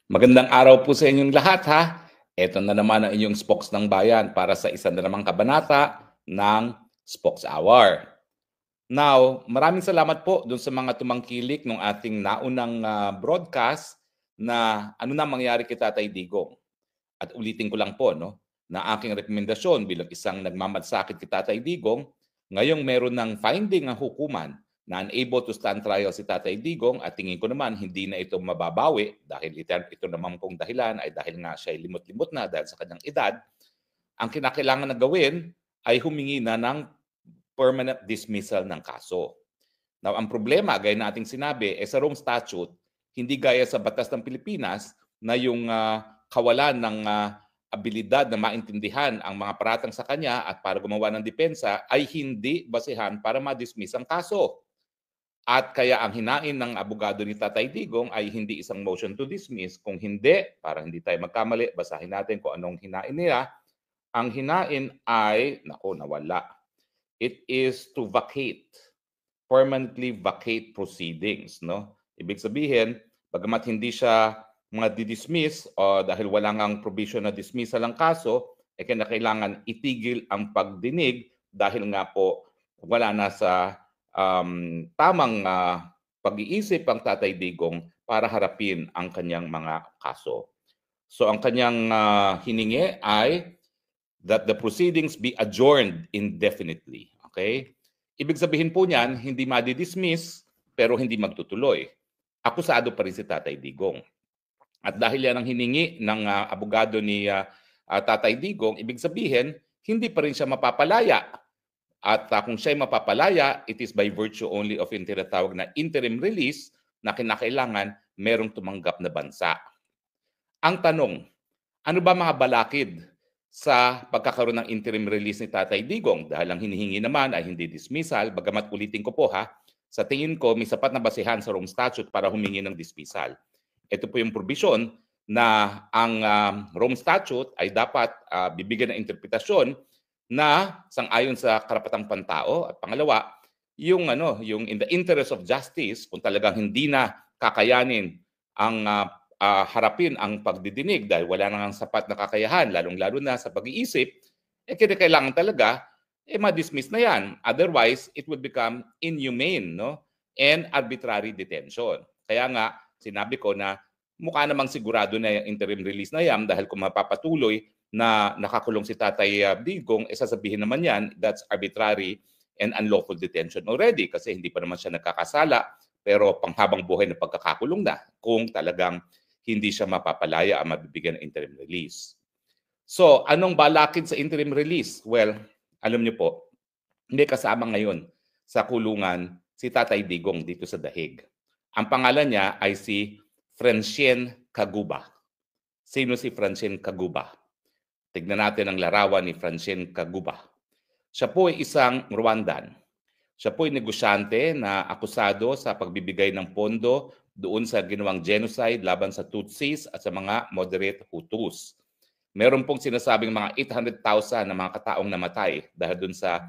Magandang araw po sa inyong lahat ha. Ito na naman ang inyong Spokes ng Bayan para sa isa na namang kabanata ng Spokes Hour. Now, maraming salamat po dun sa mga tumangkilik ng ating naunang broadcast na ano na mangyari kay Tatay Digong. At ulitin ko lang po no, na aking rekomendasyon bilang isang nagmamadsakit kay Tatay Digong, ngayong meron ng finding ang hukuman na unable to stand trial si Tatay Digong at tingin ko naman hindi na ito mababawi dahil ito naman pong dahilan ay dahil nga siya ay limot-limot na dahil sa kanyang edad, ang kinakailangan na gawin ay humingi na ng permanent dismissal ng kaso. Now, ang problema, gaya na ating sinabi, sa Rome Statute, hindi gaya sa batas ng Pilipinas na yung kawalan ng abilidad na maintindihan ang mga paratang sa kanya at para gumawa ng depensa ay hindi basehan para ma-dismiss ang kaso. At kaya ang hinain ng abogado ni Tatay Digong ay hindi isang motion to dismiss. Kung hindi, para hindi tayo magkamali, basahin natin kung anong hinain nila. Ang hinain ay, nawala. It is to vacate, permanently vacate proceedings. No? Ibig sabihin, bagamat hindi siya mga didismiss o dahil wala ngang provision na dismissal ang kaso, kailangan itigil ang pagdinig dahil nga po wala na sa tamang pag-iisip ang Tatay Digong para harapin ang kanyang mga kaso. So ang kanyang hiningi ay that the proceedings be adjourned indefinitely. Okay? Ibig sabihin po niyan, hindi madi-dismiss pero hindi magtutuloy. Akusado pa rin si Tatay Digong. At dahil yan ang hiningi ng abogado ni Tatay Digong, ibig sabihin, hindi pa rin siya mapapalaya. At kung siya ay mapapalaya, it is by virtue only of yung tinatawag na interim release na kinakailangan merong tumanggap na bansa. Ang tanong, ano ba mga balakid sa pagkakaroon ng interim release ni Tatay Digong? Dahil ang hinihingi naman ay hindi dismissal, bagamat ulitin ko po ha, sa tingin ko may sapat na basehan sa Rome Statute para humingi ng dismissal. Ito po yung provision na ang Rome Statute ay dapat bibigyan ng interpretasyon na sang-ayon sa karapatang pantao at pangalawa, yung in the interest of justice, kung talagang hindi na kakayanin ang harapin ang pagdidinig dahil wala nang sapat na kakayahan, lalong-lalo na sa pag-iisip, kailangan talaga ma-dismiss na yan. Otherwise, it would become inhumane, no? And arbitrary detention. Kaya nga, sinabi ko na mukha namang sigurado na yung interim release na yan dahil kung mapapatuloy na nakakulong si Tatay Digong, sasabihin naman yan, that's arbitrary and unlawful detention already kasi hindi pa naman siya nagkakasala pero panghabang buhay na pagkakakulong na kung talagang hindi siya mapapalaya at mabibigyan ng interim release. So, anong balakid sa interim release? Well, alam niyo po, hindi kasama ngayon sa kulungan si Tatay Digong dito sa Dahig. Ang pangalan niya ay si Francien Kaguba. Sino si Francien Kaguba? Tignan natin ang larawan ni Francien Kaguba. Siya po ay isang Rwandan. Siya po ay negosyante na akusado sa pagbibigay ng pondo doon sa ginawang genocide laban sa Tutsis at sa mga moderate Hutus. Meron pong sinasabing mga 800,000 na mga kataong namatay dahil doon sa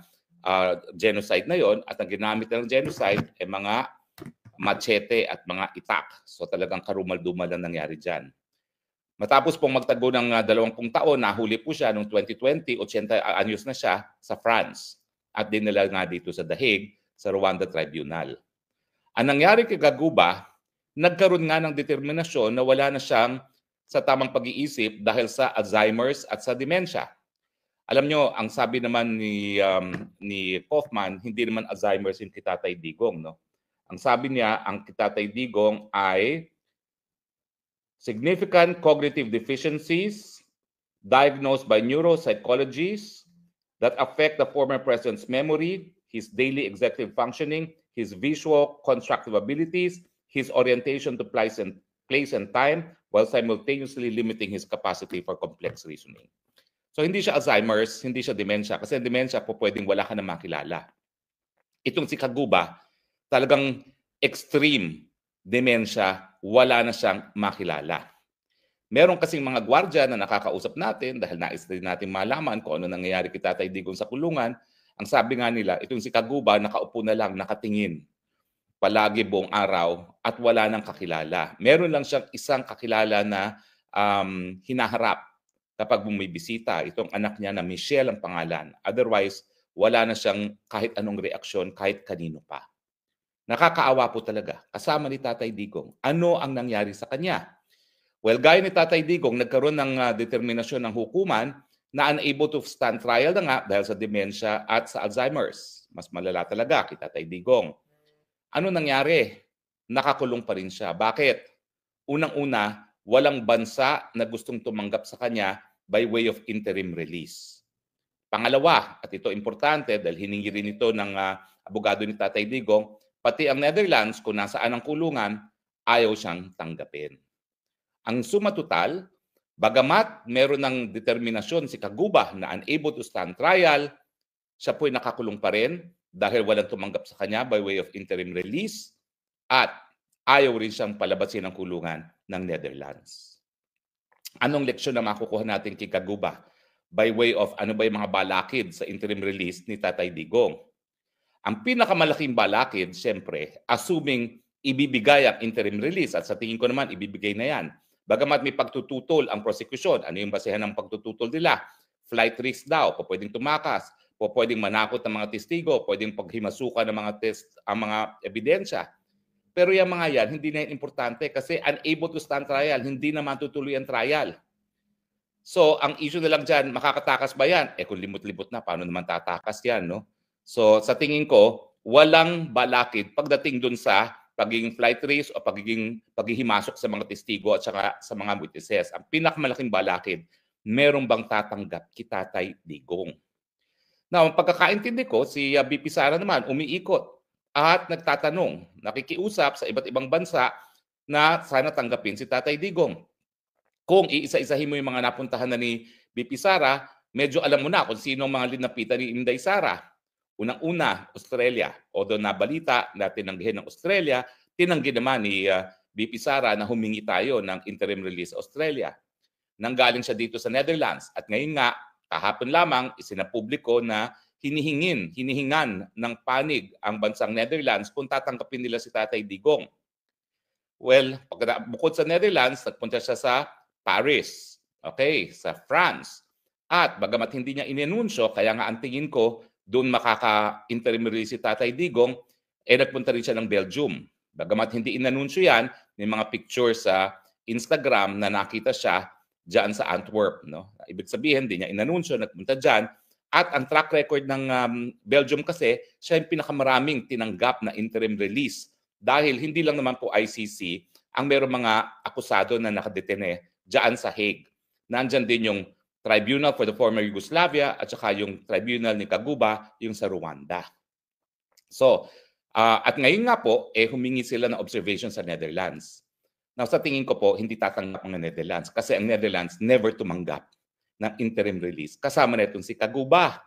genocide na yon at ang ginamit ng genocide ay mga machete at mga itak. So talagang karumal-dumal ang nangyari dyan. Matapos pong magtago ng 20 taon, nahuli po siya noong 2020, 80 anyos na siya sa France at dinala nga dito sa Dahig sa Rwanda Tribunal. Ang nangyari kay Kaguba, nagkaroon nga ng determinasyon na wala na siyang sa tamang pag-iisip dahil sa Alzheimer's at sa dementia. Alam nyo, ang sabi naman ni Kaufman, hindi naman Alzheimer's yung Tatay Digong. No? Ang sabi niya, ang Tatay Digong ay significant cognitive deficiencies diagnosed by neuropsychologists that affect the former president's memory, his daily executive functioning, his visual constructive abilities, his orientation to place and time, while simultaneously limiting his capacity for complex reasoning. So hindi siya Alzheimer's, hindi siya dementia, kasi dementia po pwedeng wala ka na makilala. Itong si Kaguba, talagang extreme dementia, wala na siyang makilala. Meron kasing mga gwardiya na nakakausap natin dahil nais din natin malaman kung ano nangyayari kay Tatay Digong sa kulungan. Ang sabi nga nila, itong si Kaguba nakaupo na lang, nakatingin. palagi buong araw at wala nang kakilala. Meron lang siyang isang kakilala na hinaharap kapag bumibisita. Itong anak niya na Michelle ang pangalan. Otherwise, wala na siyang kahit anong reaksyon, kahit kanino pa. Nakakaawa po talaga. Kasama ni Tatay Digong. Ano ang nangyari sa kanya? Well, gaya ni Tatay Digong, nagkaroon ng determinasyon ng hukuman na unable to stand trial na nga dahil sa dementia at sa Alzheimer's. Mas malala talaga kay Tatay Digong. Ano nangyari? Nakakulong pa rin siya. Bakit? Unang-una, walang bansa na gustong tumanggap sa kanya by way of interim release. Pangalawa, at ito importante dahil hiningi rin ito ng abogado ni Tatay Digong, pati ang Netherlands kung nasaan ang kulungan, ayaw siyang tanggapin. Ang suma total, bagamat meron ng determinasyon si Kaguba na unable to stand trial, siya po'y nakakulong pa rin dahil walang tumanggap sa kanya by way of interim release at ayaw rin siyang palabasin ng kulungan ng Netherlands. Anong leksyon na makukuha natin kay Kaguba by way of ano ba yung mga balakid sa interim release ni Tatay Digong? Ang pinakamalaking balakid, siyempre, assuming ibibigay ang interim release at sa tingin ko naman ibibigay na yan. Bagamat may pagtututol ang prosecution, ano yung basehan ng pagtututol nila? Flight risk daw, pwedeng tumakas, pwedeng manakot ng mga testigo, pwedeng paghimasukan ng mga ang mga ebidensya. Pero yung mga yan, hindi na yan importante kasi unable to stand trial, hindi na matutuloy ang trial. So, ang issue na lang dyan, makakatakas ba yan? Kung limot-limot na, paano naman tatakas yan, no? So, sa tingin ko, walang balakid pagdating dun sa pagiging flight risk o paghihimasok sa mga testigo at saka sa mga witnesses. Ang pinakamalaking balakid, meron bang tatanggap kay Tatay Digong? Now, ang pagkakaintindi ko, si VP Sara naman umiikot at nagtatanong, nakikiusap sa iba't ibang bansa na sana tanggapin si Tatay Digong. Kung iisa-isahin mo yung mga napuntahan na ni VP Sara, medyo alam mo na kung sino ang mga linapitan ni Inday Sara. Unang-una, Australia. Although nabalita na tinanggihan ng Australia, tinanggi naman ni VP Sara na humingi tayo ng interim release sa Australia. Nanggaling siya dito sa Netherlands. At ngayon nga, kahapon lamang, isinapubliko na hinihingan ng panig ang bansang Netherlands kung tatanggapin nila si Tatay Digong. Well, bukod sa Netherlands, nagpunta siya sa Paris, okay, sa France. At bagamat hindi niya inenunsyo, kaya nga ang tingin ko, doon makaka-interim release si Tatay Digong, nagpunta rin siya ng Belgium. Bagamat hindi inanunsyo yan, may mga pictures sa Instagram na nakita siya dyan sa Antwerp. No? Ibig sabihin, hindi niya inanunsyo, nagpunta dyan. At ang track record ng Belgium kasi, siya yung pinakamaraming tinanggap na interim release. Dahil hindi lang naman po ICC ang mayroong mga akusado na nakadetene dyan sa Hague. Nandyan din yung Tribunal for the former Yugoslavia at saka yung Tribunal ni Kaguba, yung sa Rwanda. So, at ngayon nga po, humingi sila ng observation sa Netherlands. Now, sa tingin ko po, hindi tatanggap ang Netherlands kasi ang Netherlands never tumanggap ng interim release. Kasama na itong si Kaguba.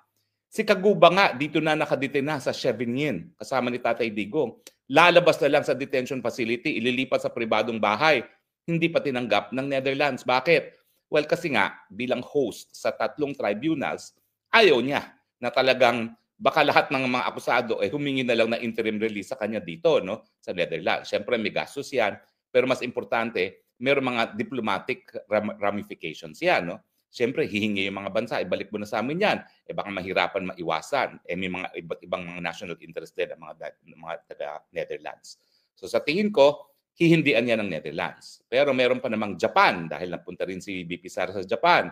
Si Kaguba nga, dito na nakadete na sa Scheveningen, kasama ni Tatay Digong. Lalabas na lang sa detention facility, ililipat sa pribadong bahay. Hindi pa tinanggap ng Netherlands. Bakit? Well, kasi nga, bilang host sa 3 tribunals, ayaw niya na talagang baka lahat ng mga akusado humingi na lang na interim release sa kanya dito, no, sa Netherlands. Siyempre, may gastos yan. Pero mas importante, mayroong mga diplomatic ramifications yan, no? Siyempre, hihingi yung mga bansa, ibalik mo na sa amin yan. Baka mahirapan maiwasan. May mga iba't ibang mga national interest din ang mga taga-Netherlands. So sa tingin ko, hihindian yan ng Netherlands. Pero meron pa namang Japan dahil napunta rin si VP Sara sa Japan.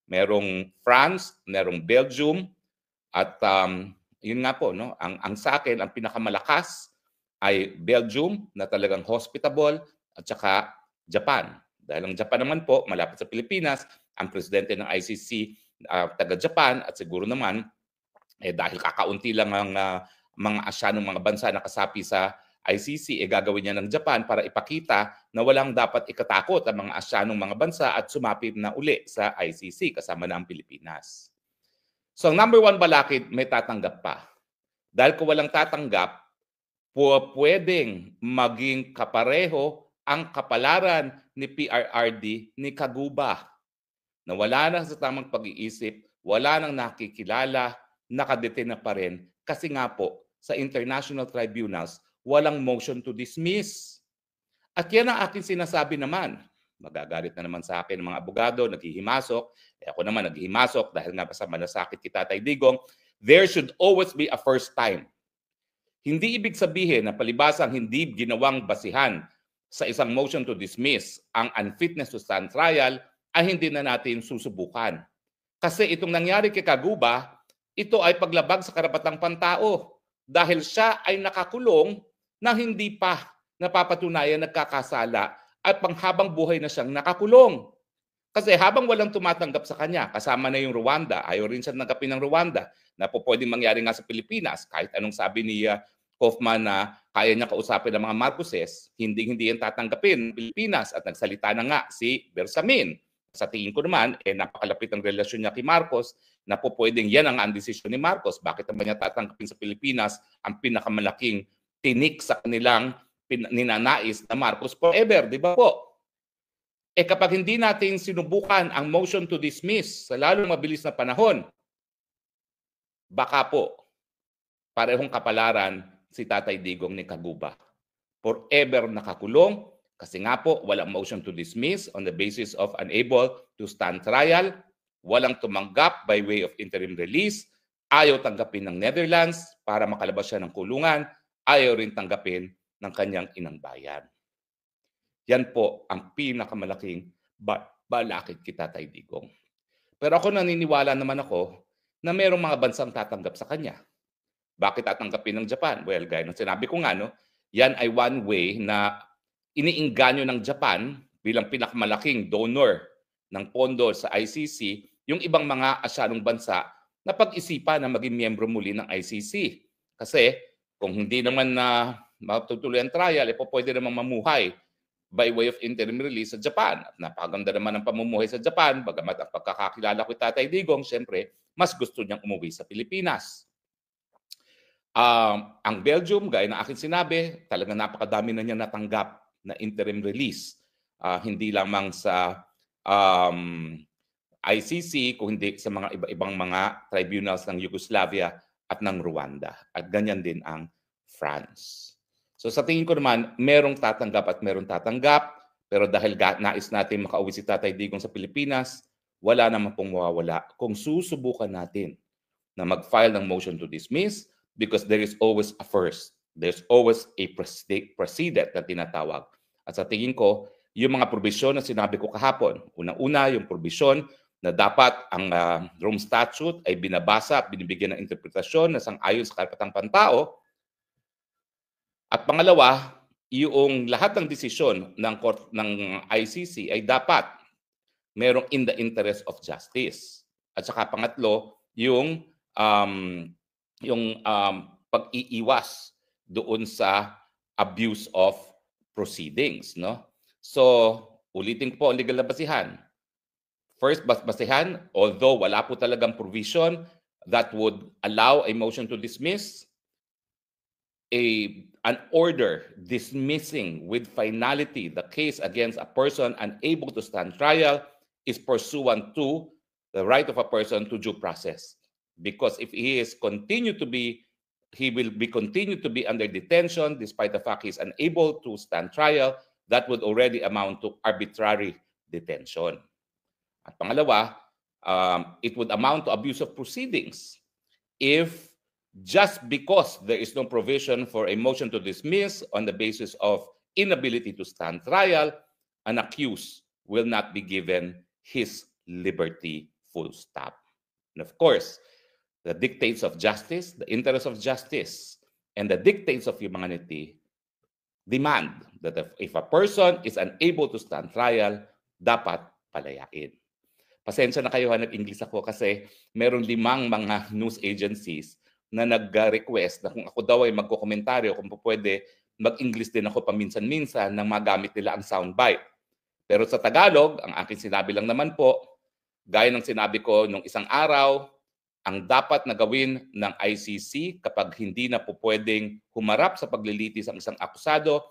Merong France, merong Belgium, at yun nga po, no? Ang sa akin, ang pinakamalakas ay Belgium na talagang hospitable at saka Japan. Dahil ang Japan naman po, malapit sa Pilipinas, ang presidente ng ICC, taga-Japan, at siguro naman, dahil kakaunti lang ang mga Asyanong mga bansa na kasapi sa ICC, gagawin niya ng Japan para ipakita na walang dapat ikatakot ang mga Asyanong mga bansa at sumapit na uli sa ICC kasama na ang Pilipinas. So ang number 1 balakid, may tatanggap pa. Dahil kung walang tatanggap, pwedeng maging kapareho ang kapalaran ni PRRD ni Kaguba na wala na sa tamang pag-iisip, wala nang nakikilala, nakadete na pa rin kasi nga po sa international tribunals, walang motion to dismiss. At yan ang aking sinasabi naman. Magagalit na naman sa akin ng mga abogado, naghihimasok. Ako naman naghihimasok dahil nga sa malasakit kita, Tatay Digong. There should always be a first time. Hindi ibig sabihin na palibasang hindi ginawang basihan sa isang motion to dismiss ang unfitness to stand trial ay hindi na natin susubukan. Kasi itong nangyari kay Kaguba, ito ay paglabag sa karapatang pantao dahil siya ay nakakulong na hindi pa napapatunayan nagkakasala at panghabang buhay na siyang nakakulong. Kasi habang walang tumatanggap sa kanya, kasama na yung Rwanda, ayaw rin siya tanggapin ng Rwanda, na po pwedeng mangyari nga sa Pilipinas, kahit anong sabi ni Kaufman na kaya niya kausapin ng mga Marcoses, hindi yan tatanggapin ng Pilipinas at nagsalita na nga si Bersamin. Sa tingin ko naman, napakalapit ang relasyon niya kay Marcos na po pwedeng yan ang desisyon ni Marcos. Bakit naman niya tatanggapin sa Pilipinas ang pinakamalaking tinik sa kanilang ninanais na Marcos forever, di ba po? Kapag hindi natin sinubukan ang motion to dismiss sa lalong mabilis na panahon, baka po parehong kapalaran si Tatay Digong ni Kaguba. Forever nakakulong kasi nga po walang motion to dismiss on the basis of unable to stand trial, walang tumanggap by way of interim release, ayaw tanggapin ng Netherlands para makalabas siya ng kulungan, ayaw rin tanggapin ng kanyang inang bayan. Yan po ang pinakamalaking balakid kay Tatay Digong. Pero ako naniniwala naman ako na mayroong mga bansang tatanggap sa kanya. Bakit tatanggapin ng Japan? Well, gaya ng sinabi ko nga, yan ay one way na iniingganyo ng Japan bilang pinakamalaking donor ng pondo sa ICC yung ibang mga Asianong bansa na pag-isipan na maging miyembro muli ng ICC. Kasi kung hindi naman na matutuloy ang trial, pwede naman mamuhay by way of interim release sa Japan. At napakaganda naman ang pamumuhay sa Japan, bagamat ang pagkakakilala ko Tatay Digong, siyempre, mas gusto niyang umuwi sa Pilipinas. Ang Belgium, gaya ng aking sinabi, talagang napakadami na niya natanggap na interim release. Hindi lamang sa ICC, kung hindi sa mga iba-ibang mga tribunals ng Yugoslavia at ng Rwanda. At ganyan din ang France. So sa tingin ko naman, merong tatanggap at merong tatanggap. Pero dahil nais natin makauwi si Tatay Digong sa Pilipinas, wala naman pong mawawala kung susubukan natin na mag-file ng motion to dismiss because there is always a first. There's always a precedent na tinatawag. At sa tingin ko, yung mga probisyon na sinabi ko kahapon, unang-una yung probisyon na dapat ang Rome Statute ay binabasa at binibigyan ng interpretasyon na sang-ayon sa karapatang pantao. At pangalawa, yung lahat ng desisyon ng ICC ay dapat merong in the interest of justice. At saka pangatlo, yung pag-iiwas doon sa abuse of proceedings, So, ulitin po ang legal na basihan. First, basihan, although wala po talagang provision that would allow a motion to dismiss, an order dismissing with finality the case against a person unable to stand trial is pursuant to the right of a person to due process. Because if he will be continued to be under detention despite the fact he is unable to stand trial, that would already amount to arbitrary detention. At pangalawa, it would amount to abuse of proceedings if just because there is no provision for a motion to dismiss on the basis of inability to stand trial, an accused will not be given his liberty full stop. And of course, the dictates of justice, the interests of justice, and the dictates of humanity demand that if a person is unable to stand trial, dapat palayain. Pasensya na kayo nag-English ako kasi meron 5 mga news agencies na nag-request na kung ako daw ay magkokomentaryo, kung pwede, mag-English din ako paminsan-minsan nang magamit nila ang soundbite. Pero sa Tagalog, ang aking sinabi lang naman po, gaya ng sinabi ko nung isang araw, ang dapat na gawin ng ICC kapag hindi na po pwedeng humarap sa paglilitis ang isang akusado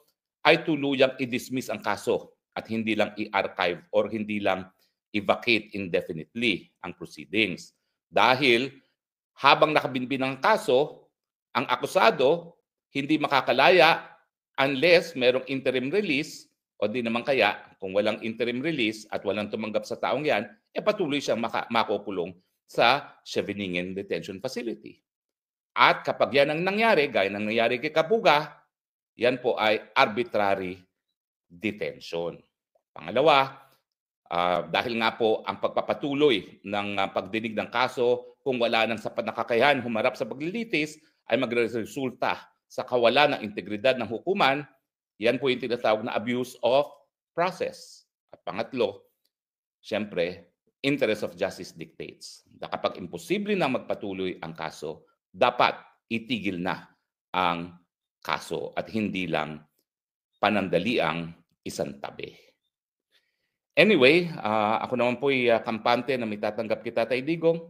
ay tuluyang i-dismiss ang kaso at hindi lang i-archive or hindi lang i-vacate indefinitely ang proceedings. Dahil habang nakabinbin ang kaso, ang akusado hindi makakalaya unless merong interim release o di naman kaya kung walang interim release at walang tumanggap sa taong yan, patuloy siyang makukulong sa Scheveningen Detention Facility. At kapag yan ang nangyari, gaya ng nangyari kay Kabuga, yan po ay arbitrary detention. Pangalawa, dahil nga po ang pagpapatuloy ng pagdinig ng kaso kung wala ng sapat na kakayahan humarap sa paglilitis ay magresulta sa kawalan ng integridad ng hukuman, yan po yung tinatawag na abuse of process. At pangatlo, siyempre, interest of justice dictates na kapag imposible na magpatuloy ang kaso, dapat itigil na ang kaso at hindi lang panandaliang isantabi. Anyway, ako naman po ay kampante na may tatanggap kay Tatay Digong.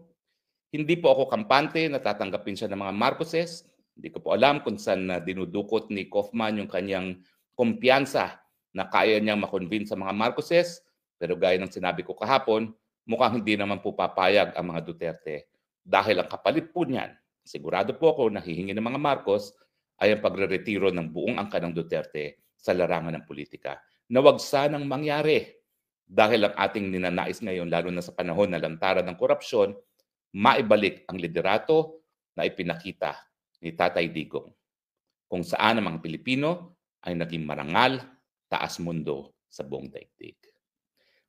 Hindi po ako kampante na tatanggapin siya ng mga Marcoses. Hindi ko po alam kung saan dinudukot ni Kaufman yung kanyang kumpiyansa na kaya niyang makonvince sa mga Marcoses. Pero gaya ng sinabi ko kahapon, mukhang hindi naman po papayag ang mga Duterte. Dahil ang kapalit po niyan, sigurado po ako na hihingi ng mga Marcos ay ang pagre-retiro ng buong angka ng Duterte sa larangan ng politika. Na wag sanang mangyari. Dahil ang ating ninanais ngayon, lalo na sa panahon na lantaran ng korupsyon, maibalik ang liderato na ipinakita ni Tatay Digong, kung saan ang mga Pilipino ay naging marangal, taas mundo sa buong daigdig.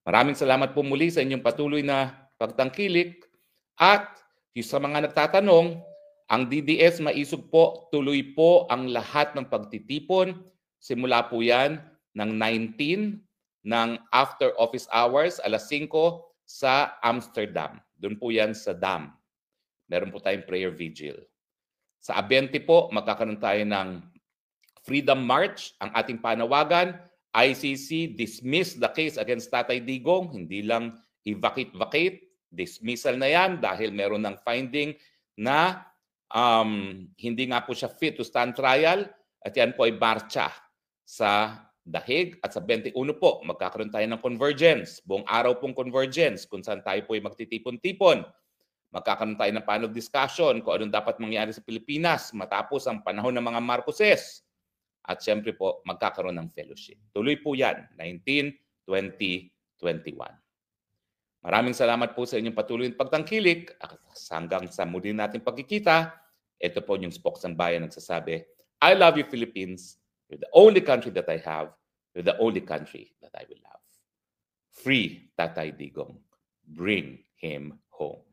Maraming salamat po muli sa inyong patuloy na pagtangkilik at sa mga nagtatanong, ang DDS maisog po, tuloy po ang lahat ng pagtitipon. Simula po yan ng 19 ng after office hours, alas 5 sa Amsterdam. Doon po yan sa dam. Meron po tayong prayer vigil. Sa Abente po, magkakaroon tayo ng Freedom March. Ang ating panawagan, ICC dismiss the case against Tatay Digong. Hindi lang i-vacate. Dismissal na yan dahil meron ng finding na hindi nga po siya fit to stand trial. At yan po ay marcha sa Dahig. At sa 21 po, magkakaroon tayo ng convergence. Buong araw pong convergence kung saan tayo po ay magtitipon-tipon. Magkakaroon tayo ng panel discussion kung anong dapat mangyari sa Pilipinas matapos ang panahon ng mga Marcoses. At siyempre po, magkakaroon ng fellowship. Tuloy po yan, 19, 20, 21. Maraming salamat po sa inyong patuloy na pagtangkilik. Hanggang sa muli natin pagkikita, ito po yung Spokes ng Bayan nagsasabi, I love you, Philippines. You're the only country that I have. You're the only country that I will love. Free Tatay Digong. Bring him home.